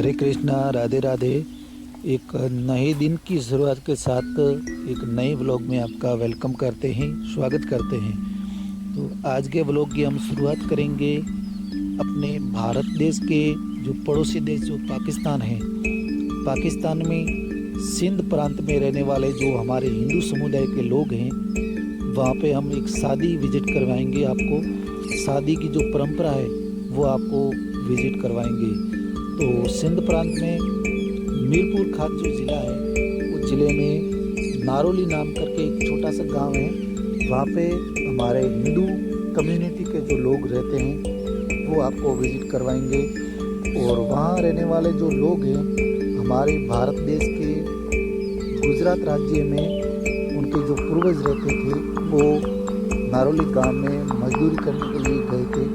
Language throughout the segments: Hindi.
हरे कृष्णा, राधे राधे। एक नए दिन की शुरुआत के साथ एक नए व्लॉग में आपका वेलकम करते हैं, स्वागत करते हैं। तो आज के व्लॉग की हम शुरुआत करेंगे अपने भारत देश के जो पड़ोसी देश जो पाकिस्तान है। पाकिस्तान में सिंध प्रांत में रहने वाले जो हमारे हिंदू समुदाय के लोग हैं, वहाँ पे हम एक शादी विजिट करवाएंगे आपको। शादी की जो परंपरा है वो आपको विजिट करवाएंगे। तो सिंध प्रांत में मीरपुर खास जो ज़िला है, उस ज़िले में नारोली नाम करके एक छोटा सा गांव है। वहाँ पे हमारे हिंदू कम्युनिटी के जो लोग रहते हैं वो आपको विजिट करवाएंगे। और वहाँ रहने वाले जो लोग हैं, हमारे भारत देश के गुजरात राज्य में उनके जो पूर्वज रहते थे, वो नारोली गांव में मजदूरी करने के लिए गए थे।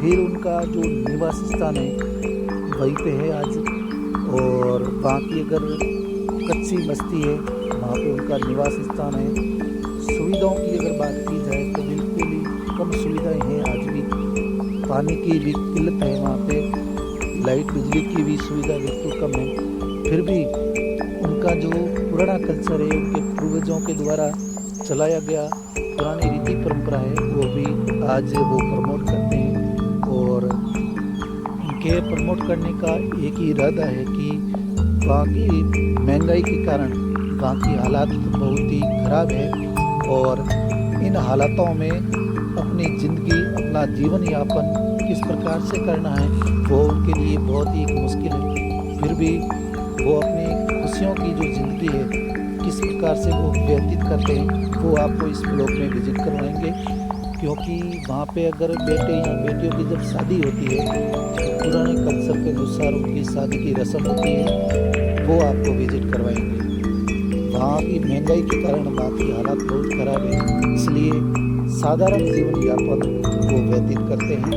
फिर उनका जो निवास स्थान है वहीं पे है आज। और वहाँ की अगर कच्ची बस्ती है, वहाँ पे उनका निवास स्थान है। सुविधाओं की अगर बात की जाए तो बिल्कुल ही कम सुविधाएं हैं आज भी। पानी की भी किल्लत है वहाँ पे, लाइट बिजली की भी सुविधा बिल्कुल कम है। फिर भी उनका जो पुराना कल्चर है, उनके पूर्वजों के द्वारा चलाया गया पुरानी रीति परंपरा है, वो भी आज वो प्रमोट करते हैं। और उनके प्रमोट करने का एक ही इरादा है कि वहाँ की महंगाई के कारण वहाँ की हालात बहुत ही खराब है। और इन हालातों में अपनी ज़िंदगी, अपना जीवन यापन किस प्रकार से करना है वो उनके लिए बहुत ही मुश्किल है। फिर भी वो अपनी खुशियों की जो ज़िंदगी है किस प्रकार से वो व्यतीत करते हैं वो आपको इस ब्लॉग में विजिट करवाएंगे। क्योंकि वहाँ पे अगर बेटे या बेटियों की जब शादी होती है तो पुराने कल्चर के अनुसार उनकी शादी की रस्म होती है, वो आपको विजिट करवाएंगे। वहाँ की महंगाई के कारण वहाँ की हालात बहुत ख़राब है, इसलिए साधारण जीवन यापन वो व्यतीत करते हैं।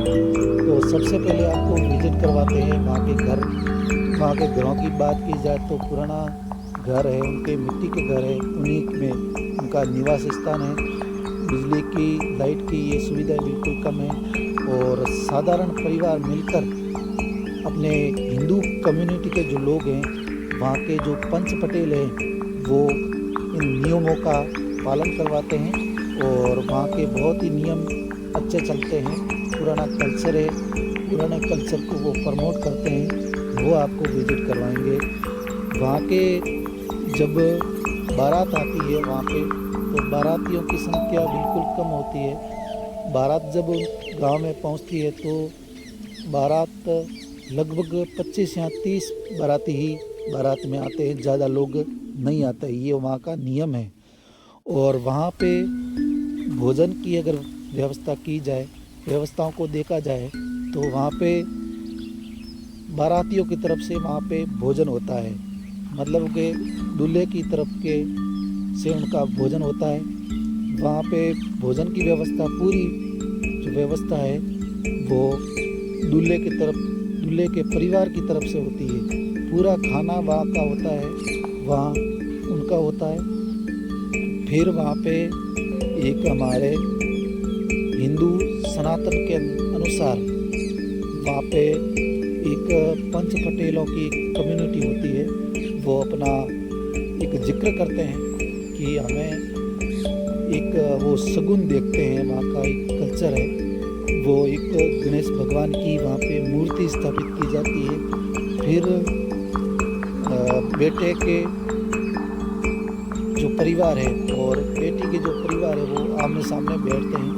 तो सबसे पहले आपको विजिट करवाते हैं वहाँ के घर। वहाँ के घरों की बात की जाए तो पुराना घर है, उनके मिट्टी के घर है, उन्हीं में उनका निवास स्थान है। बिजली की, लाइट की ये सुविधाएं बिल्कुल कम है। और साधारण परिवार मिलकर अपने हिंदू कम्युनिटी के जो लोग हैं, वहाँ के जो पंच पटेल हैं, वो इन नियमों का पालन करवाते हैं। और वहाँ के बहुत ही नियम अच्छे चलते हैं। पुराना कल्चर है, पुराने कल्चर को वो प्रमोट करते हैं, वो आपको विजिट करवाएंगे। वहाँ के जब बारात आती है वहाँ पे, तो बारातियों की संख्या बिल्कुल कम होती है। बारात जब गांव में पहुंचती है तो बारात लगभग 25 या 30 बाराती ही बारात में आते हैं, ज़्यादा लोग नहीं आते। ये वहाँ का नियम है। और वहाँ पे भोजन की अगर व्यवस्था की जाए, व्यवस्थाओं को देखा जाए, तो वहाँ पे बारातियों की तरफ से वहाँ पे भोजन होता है। मतलब कि दूल्हे की तरफ के से उनका भोजन होता है। वहाँ पे भोजन की व्यवस्था, पूरी जो व्यवस्था है वो दूल्हे की तरफ, दूल्हे के परिवार की तरफ से होती है। पूरा खाना वहाँ का होता है, वहाँ उनका होता है। फिर वहाँ पे एक हमारे हिंदू सनातन के अनुसार वहाँ पे एक पंच पटेलों की कम्युनिटी होती है। वो अपना एक जिक्र करते हैं कि हमें एक वो शगुन देखते हैं, वहाँ का एक कल्चर है। वो एक गणेश भगवान की वहाँ पे मूर्ति स्थापित की जाती है। फिर बेटे के जो परिवार है और बेटी के जो परिवार है वो आमने सामने बैठते हैं।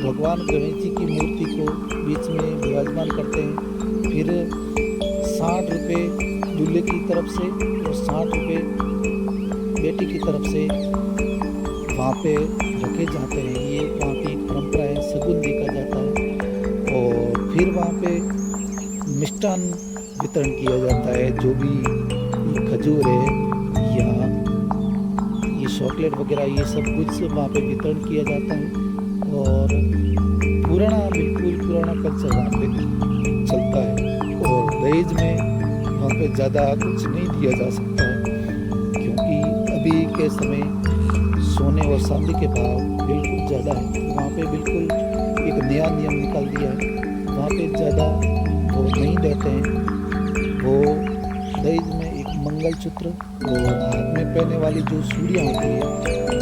भगवान गणेश जी की मूर्ति को बीच में विराजमान करते हैं। फिर 60 रुपये दूल्हे की तरफ से और 60 रुपये बेटी की तरफ से वहाँ पे रखे जाते हैं। ये वहाँ की परंपरा है, शगुन देखा जाता है। और फिर वहाँ पे मिष्ठान वितरण किया जाता है। जो भी ये खजूर है या ये चॉकलेट वगैरह, ये सब कुछ वहाँ पे वितरण किया जाता है। और पुराना, बिल्कुल पुराना कल्चर वहाँ पे चलता है। और दहेज में वहाँ पे ज़्यादा कुछ नहीं दिया जा सकता है, क्योंकि अभी के समय सोने और चांदी के भाव बिल्कुल ज़्यादा है। वहाँ पे बिल्कुल एक नया नियम निकाल दिया है, वहाँ पे ज़्यादा वो नहीं देते हैं। वो दहेज में एक मंगलसूत्र और हाथ में पहनने वाली जो चूड़ियाँ होती है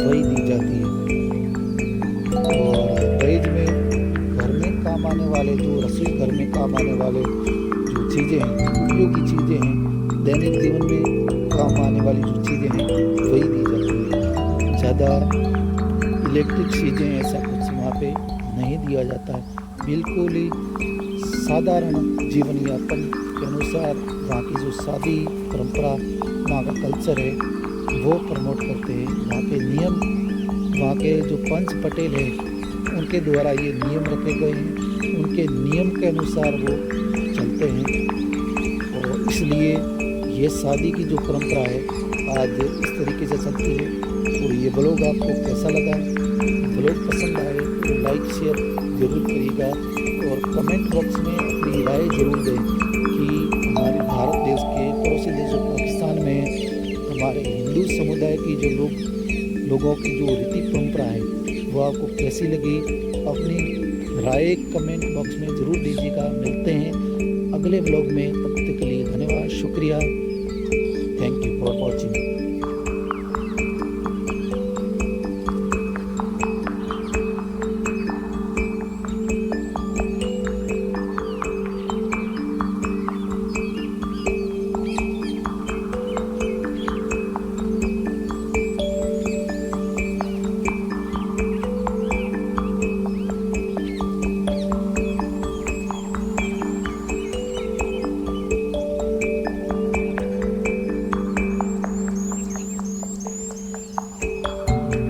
वही दी जाती है। और दहेज में घर में काम आने वाले जो रसोई घर में काम आने वाले जो चीज़ें हैं, उपयोगी चीज़ें हैं, दैनिक जीवन में काम आने वाली जो चीज़ें हैं वही दी जाती है। ज़्यादा इलेक्ट्रिक चीज़ें ऐसा कुछ वहाँ पे नहीं दिया जाता है। बिल्कुल ही साधारण जीवन यापन के अनुसार वहाँ की जो शादी परंपरा, वहाँ का कल्चर है वो प्रमोट करते हैं। वहाँ के नियम, वहाँ के जो पंच पटेल हैं उनके द्वारा ये नियम रखे गए हैं, उनके नियम के अनुसार वो चलते हैं। और इसलिए ये शादी की जो परंपरा है आज इस तरीके से चलती है। और ये ब्लॉग आपको कैसा लगा? ब्लॉग पसंद आए तो लाइक शेयर ज़रूर करिएगा और कमेंट बॉक्स में अपनी राय ज़रूर दें कि हमारे भारत देश के पड़ोसी देश जो पाकिस्तान में हमारे हिंदू समुदाय की जो लोगों की जो रीति परंपरा है वो आपको कैसी लगी? अपनी राय कमेंट बॉक्स में ज़रूर दीजिएगा। मिलते हैं अगले ब्लॉग में, तब तक के लिए धन्यवाद, शुक्रिया, थैंक यू फॉर वॉचिंग।